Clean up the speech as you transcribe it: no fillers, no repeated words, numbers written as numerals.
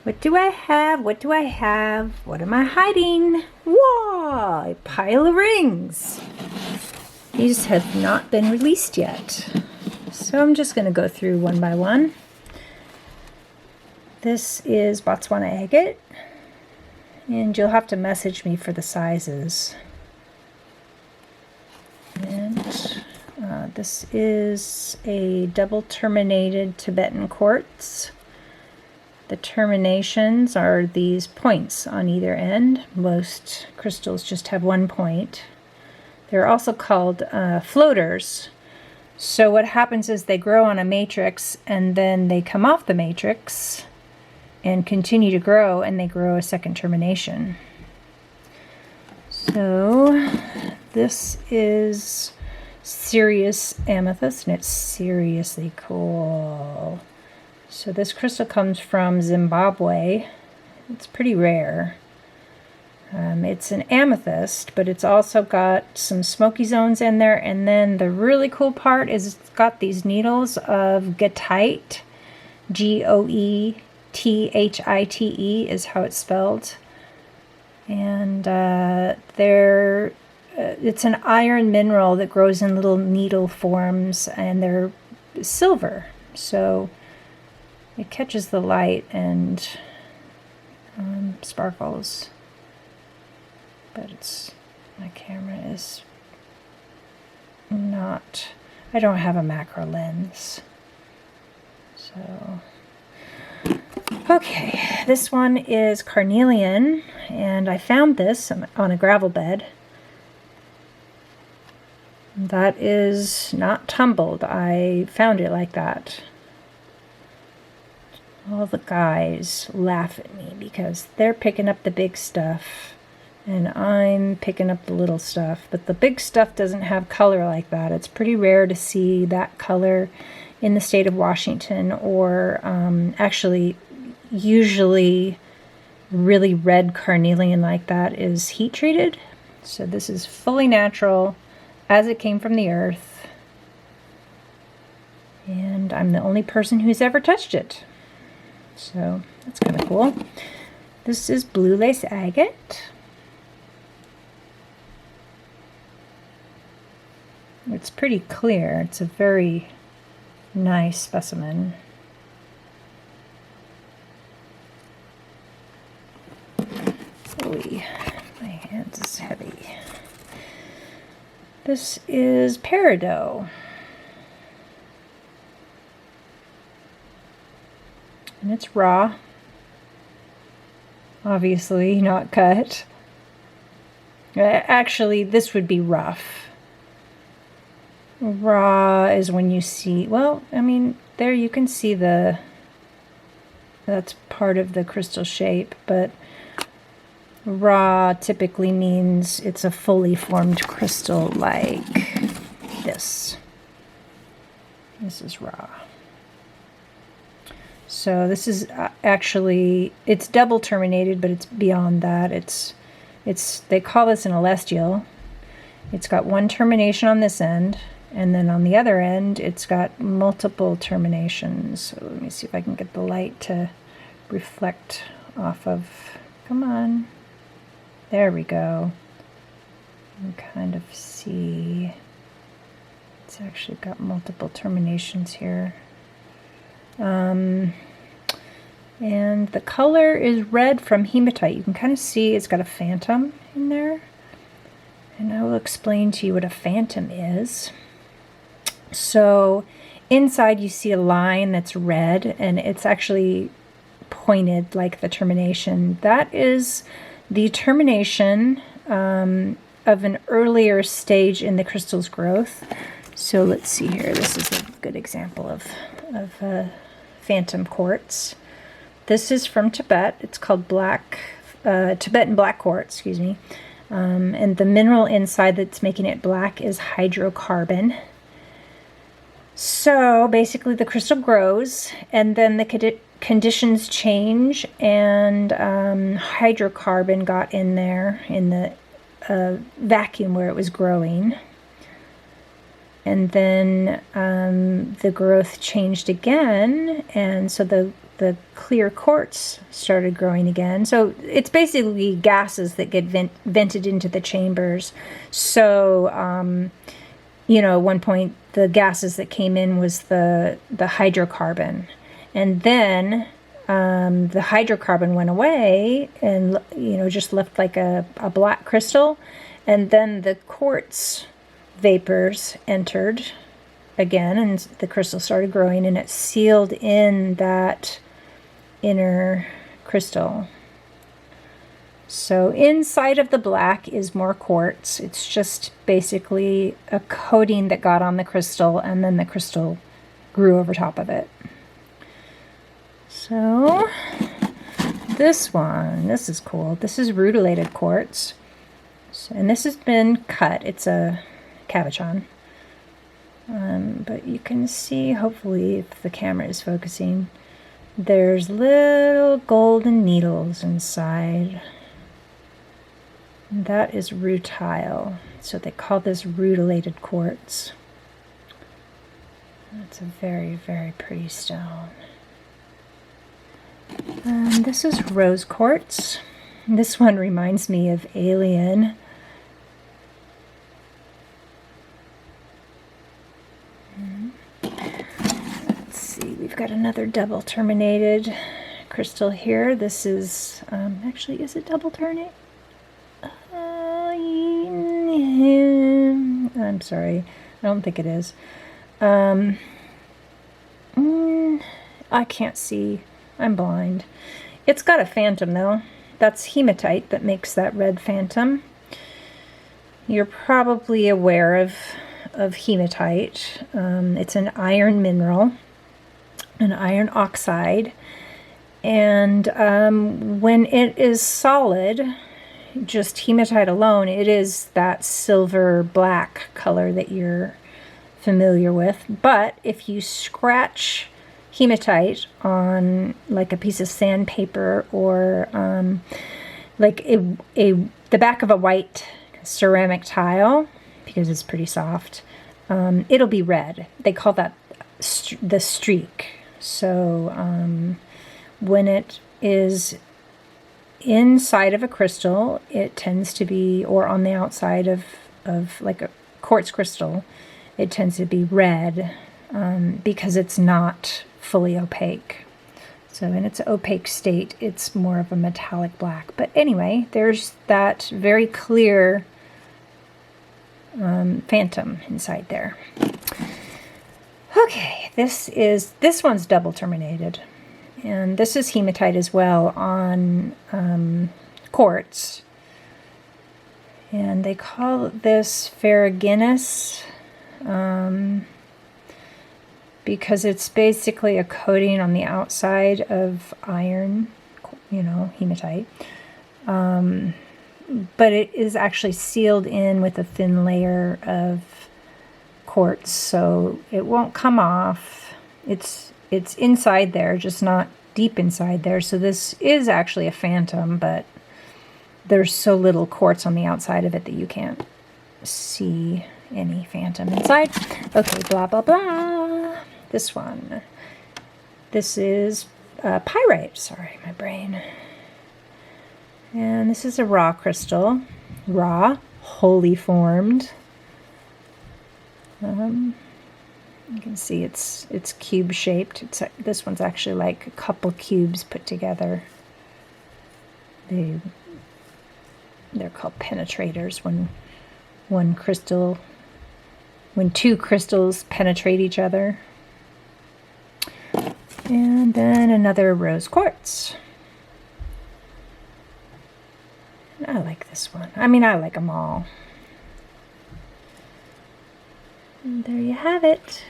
What do I have? What do I have? What am I hiding? Whoa! A pile of rings. These have not been released yet. So I'm just going to go through one by one. This is Botswana agate. And you'll have to message me for the sizes. And this is a double terminated Tibetan quartz. The terminations are these points on either end. Most crystals just have one point. They're also called floaters. So what happens is they grow on a matrix and then they come off the matrix and continue to grow, and they grow a second termination. So this is sirius amethyst, and it's seriously cool. So this crystal comes from Zimbabwe. It's pretty rare. It's an amethyst, but it's also got some smoky zones in there. And then the really cool part is it's got these needles of goethite. Goethite is how it's spelled. And it's an iron mineral that grows in little needle forms, and they're silver. So it catches the light and sparkles. But my camera is not, I don't have a macro lens. So, okay, this one is carnelian, and I found this on a gravel bed. That is not tumbled. I found it like that. All the guys laugh at me because they're picking up the big stuff and I'm picking up the little stuff. But the big stuff doesn't have color like that. It's pretty rare to see that color in the state of Washington, or actually usually really red carnelian like that is heat treated. So this is fully natural as it came from the earth. And I'm the only person who's ever touched it. So that's kind of cool. This is blue lace agate. It's pretty clear. It's a very nice specimen. Oy, my hands is heavy. This is peridot. And it's raw. Obviously not cut. Actually, this would be rough. Raw is when you see, well, I mean, there you can see that's part of the crystal shape, but raw typically means it's a fully formed crystal like this. This is raw. So this is actually, it's double terminated, but it's beyond that. They call this an celestial. It's got one termination on this end, and then on the other end, it's got multiple terminations. So let me see if I can get the light to reflect off of, come on. There we go. You can kind of see it's actually got multiple terminations here. And the color is red from hematite. You can kind of see it's got a phantom in there. And I will explain to you what a phantom is. So inside you see a line that's red, and it's actually pointed like the termination. That is the termination of an earlier stage in the crystal's growth. So let's see here. This is a good example of phantom quartz. This is from Tibet. It's called Tibetan black quartz, excuse me. And the mineral inside that's making it black is hydrocarbon. So basically the crystal grows, and then the conditions change, and hydrocarbon got in there in the vacuum where it was growing. And then the growth changed again, and so the the clear quartz started growing again. So it's basically gases that get vented into the chambers. So, you know, at one point the gases that came in was the hydrocarbon. And then the hydrocarbon went away and, you know, just left like a black crystal. And then the quartz vapors entered again, and the crystal started growing, and it sealed in that inner crystal. So inside of the black is more quartz. It's just basically a coating that got on the crystal, and then the crystal grew over top of it. So this one, this is cool. This is rutilated quartz. So, and this has been cut. It's a cabochon. But you can see, hopefully, if the camera is focusing, there's little golden needles inside. And that is rutile. So they call this rutilated quartz. That's a very, very pretty stone. This is rose quartz. This one reminds me of Alien. Let's see, we've got another double terminated crystal here. This is, actually, is it double terminated? I'm sorry, I don't think it is. I can't see. I'm blind. It's got a phantom though. That's hematite that makes that red phantom. You're probably aware of hematite. It's an iron mineral, an iron oxide, and when it is solid, just hematite alone, it is that silver black color that you're familiar with. But if you scratch hematite on like a piece of sandpaper or like the back of a white ceramic tile, because it's pretty soft, it'll be red. They call that the streak. So when it is inside of a crystal, it tends to be, or on the outside of like a quartz crystal, it tends to be red because it's not fully opaque. So in its opaque state, it's more of a metallic black. But anyway, there's that very clear phantom inside there. Okay, this one's double terminated, and this is hematite as well on quartz, and they call this ferruginous because it's basically a coating on the outside of iron, you know, hematite. But it is actually sealed in with a thin layer of quartz, so it won't come off. It's inside there, just not deep inside there. So this is actually a phantom, but there's so little quartz on the outside of it that you can't see any phantom inside. Okay, blah, blah, blah. This one. This is pyrite. Sorry, my brain. And this is a raw crystal. Raw, wholly formed. You can see it's cube shaped. This one's actually like a couple cubes put together. They're called penetrators when two crystals penetrate each other. And then another rose quartz. I like this one. I mean, I like them all. And there you have it.